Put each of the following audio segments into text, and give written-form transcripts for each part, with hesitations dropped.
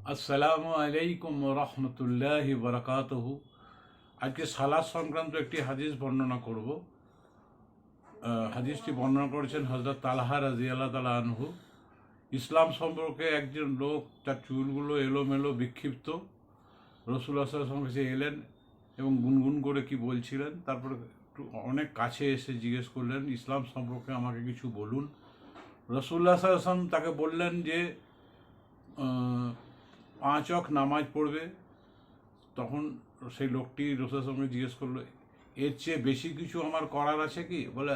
আসসালামু আলাইকুম রহমতুল্লাহি বারাকাতুহু। আজকে সালাত সংক্রান্ত একটি হাদিস বর্ণনা করব। হাদিসটি বর্ণনা করেছেন হযরত তালহা রাদিয়াল্লাহু তাআলা আনহু। ইসলাম সম্পর্কে একজন লোক, তার চুলগুলো এলোমেলো বিক্ষিপ্ত, রাসূলুল্লাহ সাল্লাল্লাহু আলাইহি ওয়াসাল্লামের কাছে এলেন এবং গুনগুন করে কি বলছিলেন। তারপরে একটু অনেক কাছে এসে জিজ্ঞেস করলেন, ইসলাম সম্পর্কে আমাকে কিছু বলুন। রাসূলুল্লাহ সাল্লাল্লাহু আলাইহি ওয়াসাল্লাম তাকে বললেন যে 5 ওয়াক্ত নামাজ পড়বে। তখন সেই লোকটি রাসূলের সঙ্গে জিজ্ঞেস করলো, এর চেয়ে বেশি কিছু আমার করার আছে কি? বলে,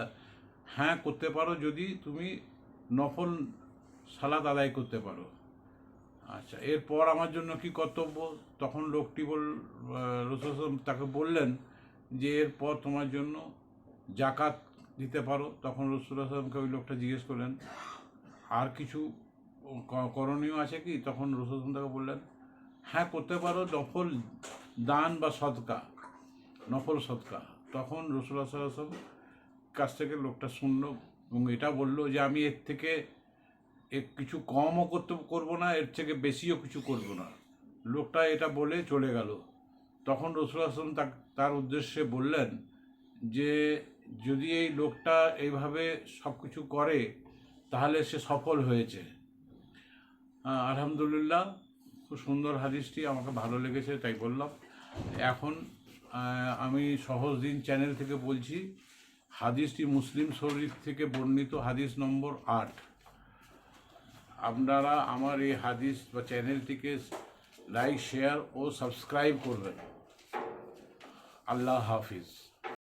হ্যাঁ করতে পারো, যদি তুমি নফল সালাত আদায় করতে পারো। আচ্ছা, এরপর আমার জন্য কি কর্তব্য? তখন লোকটি রাসূল তাকে বললেন যে এরপর তোমার জন্য জাকাত দিতে পারো। তখন রাসূলুল্লাহ সাল্লাল্লাহু আলাইহি ওয়াসাল্লামকে ওই লোকটা জিজ্ঞেস করলেন, আর কিছু করণীয় আছে কি? তখন রাসূল তাকে বললেন, হ্যাঁ করতে পারো নফল দান বা সদকা, নফল সদকা। তখন রাসূলুল্লাহ সাল্লাল্লাহু আলাইহি ওয়াসাল্লাম কাছ থেকে লোকটা শুনলো এবং এটা বললো যে আমি এর থেকে কিছু কমও করবো না, এর থেকে বেশিও কিছু করবো না। লোকটা এটা বলে চলে গেল। তখন রাসূলুল্লাহ সাল্লাল্লাহু আলাইহি ওয়াসাল্লাম তার উদ্দেশ্যে বললেন যে যদি এই লোকটা এইভাবে সব কিছু করে তাহলে সে সফল হয়েছে। আলহামদুলিল্লাহ, খুব সুন্দর হাদিসটি, আমাকে ভালো লেগেছে তাই বললাম। এখন আমি সহজ দিন চ্যানেল থেকে বলছি। হাদিসটি মুসলিম শরীফ থেকে বর্ণিত, হাদিস নম্বর 8। আপনারা আমার এই হাদিস বা চ্যানেলটিকে লাইক, শেয়ার ও সাবস্ক্রাইব করবেন। আল্লাহ হাফিজ।